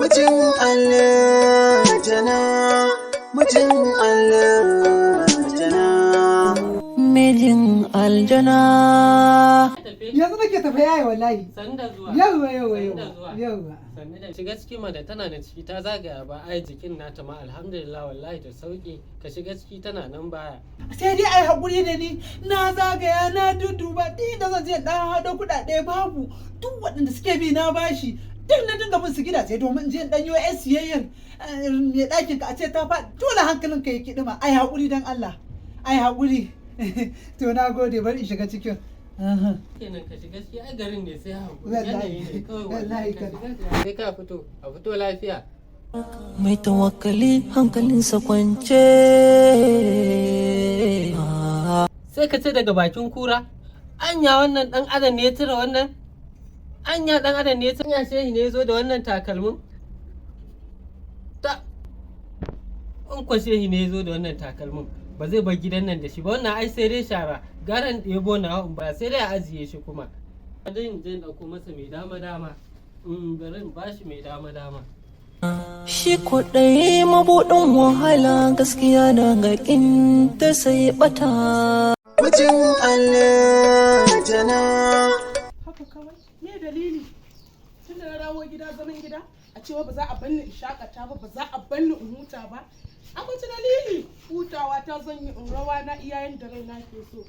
Mijin aljana, mijin aljana. Mijin aljana. Yanzu nake tafi yaya wallahi. Sanda zuwa. Yauwa. Sannu da shiga ciki mana tana da ciki ta zagaya ba ai jikin nata ma alhamdulillah wallahi da sauki ka shiga ciki tana nan baya. Sai dai ai hakuri da ni na zagaya na duduba din da zan je dan hado kudade babu duk waɗanda suke bi na bashi duk na dinga bin su gidaje domin je dan yo siyayyar me dakin ka a ce ta fa dole hankalin ka yake dima ai hakuri dan Allah ai hakuri to na gode bari in shiga cikin kenan ka shiga ciki ai garin ne sai hakuri Wallahi, yanayi ne kawai wallahi ka ka- shiga sai ka fito a fito lafiya. Mai tawakkali hankalinsa kwance. Sai ka ce daga bakin kura anya wannan dan adam ne ya tura wannan anya dan adam ne ya tura shehi ne ya zo da wannan takalmin ta in kwa shehi ne ya zo da wannan takalmin ba zai bar gidan nan da shi ba wannan ai sai dai shara garan ɗebo na hawan ba sai dai a ajiye shi kuma zan je ɗauko masa mai dama dama garin ba shi mai dama dama. Shi kuɗai mabuɗin wahala gaskiya daga ta sai ɓata. Mijin aljana. Haka kawai me dalili tun da na dawo gida zaman gida a cewa ba za a banni in shakata ba ba za a banni in huta ba akwai ta dalili hutawa ta zan yi in rawa na iyayen da raina ke so.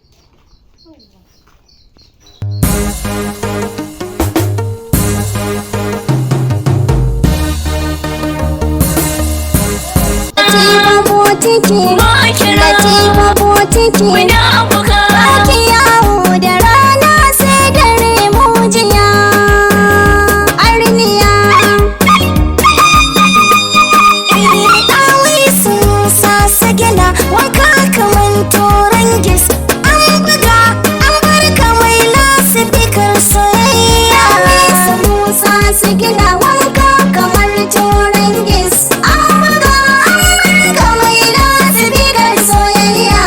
Baki yawo da rana sai dare mujiya arniya ɗawi sun sasa gina wanka kamar toron gis an buga an barka mai lasifikar soyayya sun sasa gina wanka kamar toron gis an buga an barka mai lasifikar soyayya.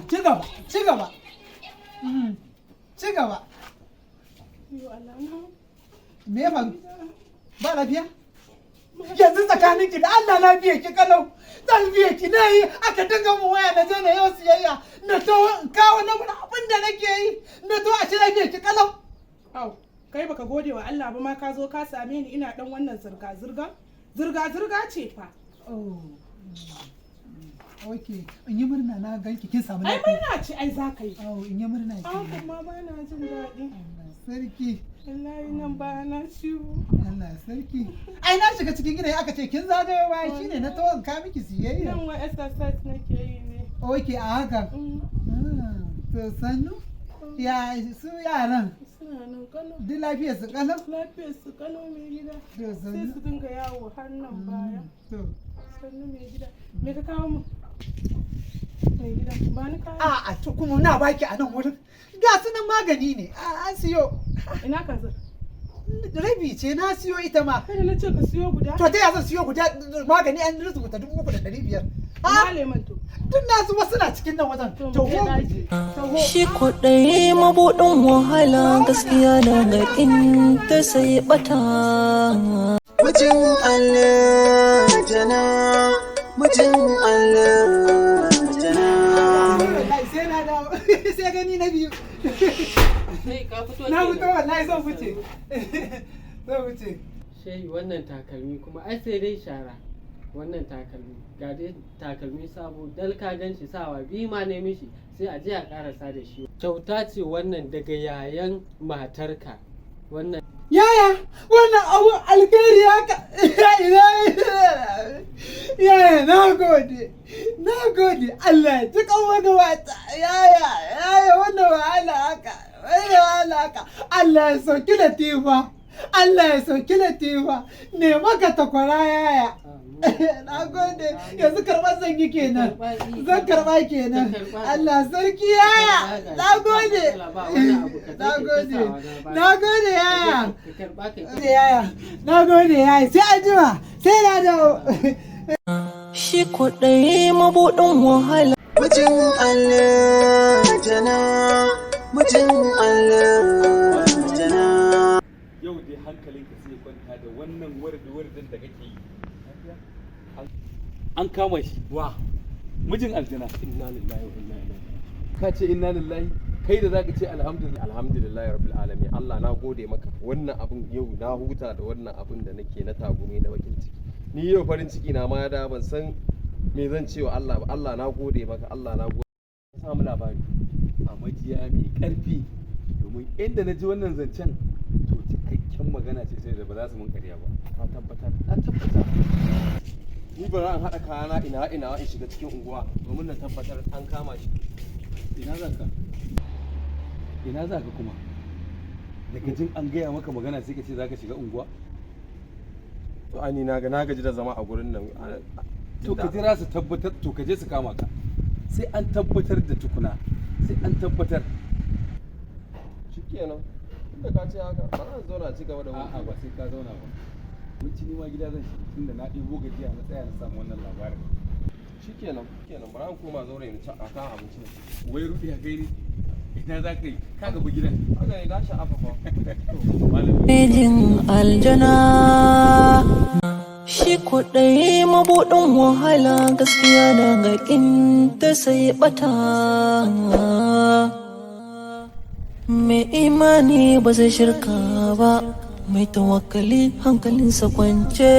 ci gaba ci gaba me ya faru ba lafiya yanzu tsakanin ki da Allah lafiya ki kalau lafiya ki na yi aka dinga mu waya na je na yau siyayya na to kawo na mun abin da nake yi na to a ci lafiya ki kalau Au, kai baka gode wa Allah ba ma ka zo ka same ni ina dan wannan zirga-zirga ce fa. Okay, in yi murna na ganki kin samu Ai lafiya. murna ce ai za ka yi. In yi murna ki. Kuma ba na jin daɗi. Allah sarki. Wallahi nan ba na ciwo. Allah sarki. Ai na shiga cikin gidan aka ce kin zagayo baya shine na to in ka miki siyayya. Nan wa exercise nake yi ne. Okay, a haka. To sannu? Ya su yaran Suna nan kalau. duk lafiyar su kalau? Lafiyar su kalau mai gida. To Sai sannu. su dinga yawo har nan baya. To. Sannu mai gida. Me ka kawo mu? Mai gida, ba ni kawo. A to kuma na baki a nan wurin. Ga su nan magani ne. An siyo. Ina ka zan? Rabi ce na siyo ita ma. Kai da na ce ka siyo guda. To ta ya zan siyo guda magani an rubuta 3,500. Ina leman to. Duk nasu wasu na cikin nan wajen. To mu je daji. Shi kuɗai mabuɗin wahala gaskiya daga ta sai ɓata. Mijin aljana, mijin aljana. Sai na dawo. Sai gani na biyu. Sai ka fito Na kenan. fito wallahi zan fice. Zan fice. Shehi wannan takalmi kuma ai sai dai shara wannan takalmi ga dai takalmi sabo dal ka gan shi sawa biyu ma ne mishi sai a je a karasa da shi kyauta ce wannan daga yayan matarka wannan Yaya, wannan abu alkhairi haka. Yaya, na gode. Na gode. Allah ya ci kan wata. Yaya, wannan wahala haka. Wannan wahala haka. Allah ya sauki latifa. Allah ya sauki latifa. Ne maka takwara yaya. Na gode. Yanzu karɓar zan yi kenan. Zan karɓa kenan. Allah sarki yaya. Na gode. Na gode. Na gode yaya. Yaya. Na gode yaya. Sai an jima. Sai na dawo. Shi kuɗai mabuɗin wahala. mijin aljana, mijin aljana. Yau dai hankalinka sai kwanta da wannan wardin da kake yi. An kama shi. Wa? Mijin aljana. Inna lillahi wa inna ilaihi. Ka ce inna lillahi? Kai da zaka ce alhamdulillah. Alhamdulillahi rabbil alamin. Allah na gode maka. Wannan abin yau na huta da wannan abin da nake na tagumi na bakin ciki. Ni yau farin ciki na ma da ban san me zan ce wa Allah ba. Allah na gode maka. Allah na gode. Samu labari a majiya mai karfi domin inda na ji wannan zancen to cikakken magana ce sai da ba za su mun karya ba. Ka tabbatar. Na tabbata. Ni ba ran haɗa kayana ina in shiga cikin unguwa domin na tabbatar an kama shi. Ina za ka? Ina za ka kuma? Daga jin an gaya maka magana sai ka ce za ka shiga unguwa? To ani na gaji da zama a gurin nan. To ka jira su tabbatar, to ka je su kama ka. Sai an tabbatar da tukuna, sai an tabbatar. Shikenan. Tunda ka ce haka, ba zan zauna ci gaba da A'a ba sai ka zauna ba. Mun ci nima gida zan shi tunda na ɗebo gajiya na tsaya na samu wannan labarin. Shikenan, bara an koma zaure ni ci akan abinci. Wai rudi a gairi ina za ka yi ka gaba gidan. Haka ne gashi afafa. Mijin aljana shi kuɗai mabuɗin wahala gaskiya daga ƙinta sai ɓata. Mai imani ba zai shirka ba, mai tawakkali hankalinsa kwance.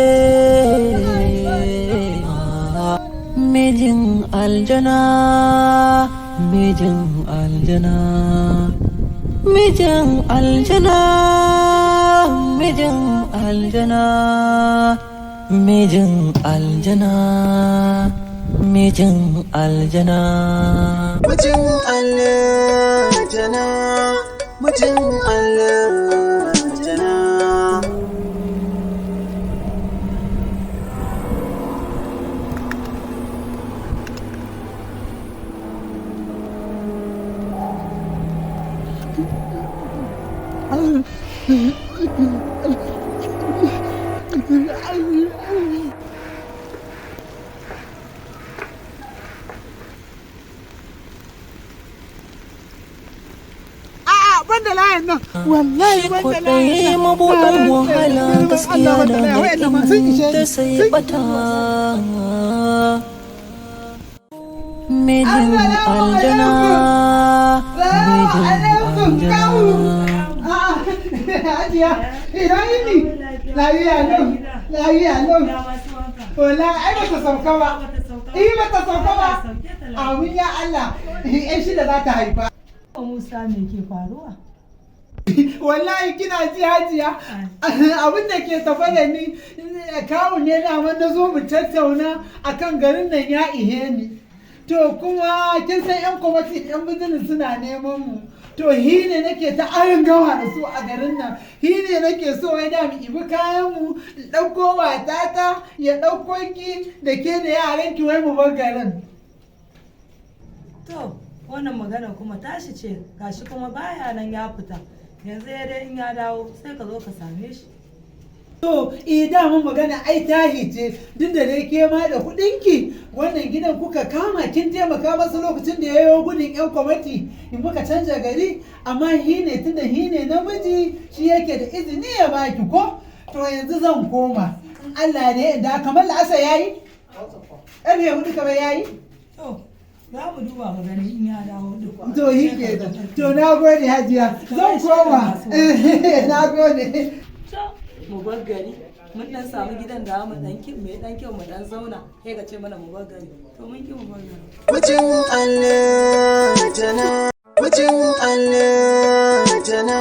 Mijin aljana, mijin aljana, mijin aljana, mijin aljana, mijin aljana, mijin aljana. Mijin aljana, mijin aljana. Banda layin nan wallahi banda layin mabuɗin wahala gaskiya da ta sai bata. Mijin aljana, mijin aljana. Hajiya, ina yini? Lafiya lau, lafiya lau. Wallahi ai bata sauka ba. Bata sauka ba. Amin ya Allah. Yan shida za ta haifa. Musa me ke faruwa? Wallahi kina ji hajiya abin da ke tafa da ni kawo ne da na zo mu tattauna akan garin nan ya ihe ni. To kuma kin san yan kwamati yan bizinin suna neman mu. To hi ne nake ta ayin gawa da su a garin nan. Hi ne nake so wai da mu ibi kayan mu ɗauko watata ya ɗauko ki da ke da yaran ki wai mu bar garin. To wannan magana kuma tashi ce gashi kuma baya nan ya fita yanzu ya dai in ya dawo sai ka zo ka same shi. To mun magana ai tahi ce duk da dai ke ma da kuɗinki wannan gidan kuka kama kin taimaka masa lokacin da yayo gudun yan kwamati in muka canja gari amma hine tunda hine namiji shi yake da izini ya baki ko to yanzu zan koma in Allah ne da kamar la'asa yayi ƙarfe hudu kamar yayi. Za mu duba mu gani in ya dawo duk. To yi ke da. To na gode hajiya. Zan koma. Na gode. Mu bar gari. Mun dan samu gidan da mu dan kin mai dan kyau mu dan zauna. Sai ka ce mana mu bar gari. To mun ki mu bar gari. Mijin aljana, mijin aljana,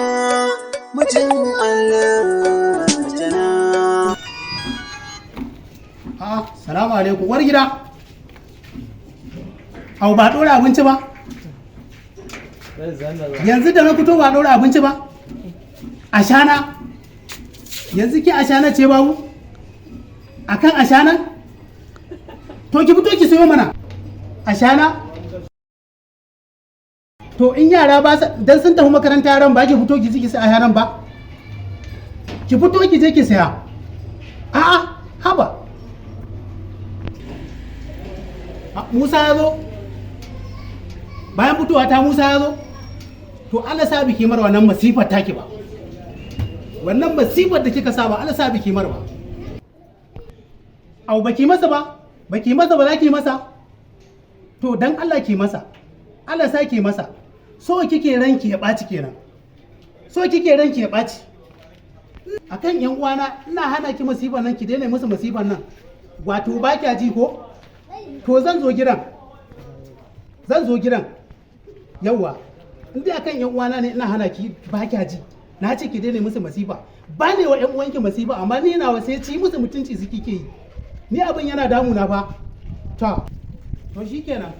mijin aljana. Salamu alaikum. War gida. Au ba ɗora abinci ba? Yanzu da na fito ba ɗora abinci ba? Ashana? Yanzu ki ashana ce babu? Akan ashana? To ki fito ki sayo mana. Ashana? To in yara ba dan sun tafi makaranta yaran ba ki fito ki sai ashanan ba? Ki fito ki je ki saya. A'a, haba. Musa ya zo? bayan fitowa ta Musa ya zo to Allah sa biki mar wannan masifar take ba, wannan masifar da kika sa ba Allah sa biki mar ba. Au baki masa ba za ki masa, to dan Allah ki masa, Allah sa ki masa. So kike ranki ya ɓaci kenan, so kike ranki ya ɓaci akan yan uwana. Ina hana ki masifan nan, ki daina musu masifan nan, wato ba kya ji ko? To zan zo gidan yawwa, in dai akan yan uwana ne ina hana ki, ba kya ji. Na ce ki daina musu masifa, ba ne wa yan uwanki masifa, amma ni na sai ci musu mutunci su kike yi. Ni abin yana damuna fa. To shikenan.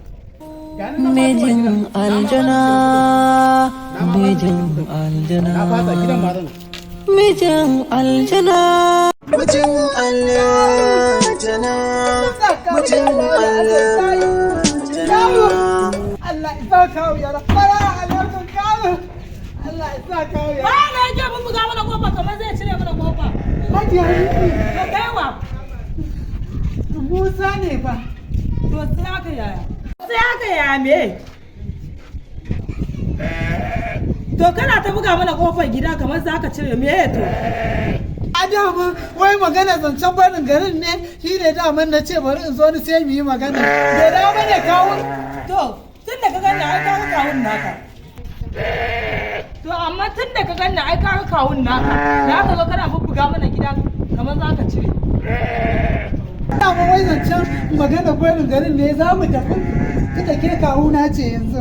Mijin aljana, mijin aljana, mijin aljana, mijin aljana, mijin aljana. Allah isa kawo yara, fara alaikun kawo. Allah isa kawo yara. Ba na yake mun buga mana kofa kamar zai cire mana kofa. Hajiya Hanifi. To kaiwa. Musa ne fa. To sai haka yaya? Sai haka yaya me? To kana ta buga mana kofar gida kamar za ka cire me to? A dama wai magana zancen barin garin ne, shi ne daman na ce bari in zo ni sai mu yi magana. Bai dawo bane kawun. To tun da ka ganna ai ka ga kawun naka. To amma tun da ka ganna ai ka ga kawun naka. Da ka zo kana bubbuga mana gida kamar za ka cire. Dama wai zancen magana barin garin ne za mu tafi. Kika ke kawuna ce yanzu.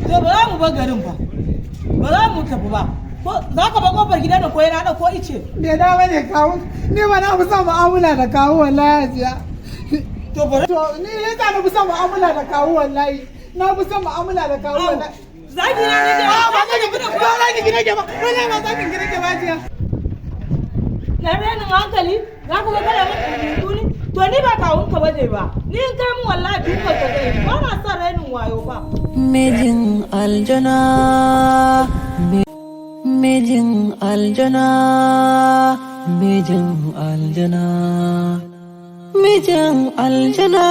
To ba za mu bar garin ba. Ba za mu tafi ba. Za ka bar kofar gida da koyi rana ko ice? Bai dawo bane kawun. Ni ba na fi son mu'amala da kawu wallahi hajiya. To bari. To ni yasa na fi son mu'amala da kawu wallahi. Na fi son mu'amala da kawu wallahi. Zaki na nake ba. Ba zaki gina ba. Ba zaki gina ba. Wallahi ba zaki gina ba hajiya. Na renin hankali za ka ga kada mun rubutu ne. To ni ba kawun ka bane ba. Ni in kai mun wallahi duka ka zai. Ba na son renin wayo ba. mijin aljana, mijin aljana, mijin aljana, mijin aljana.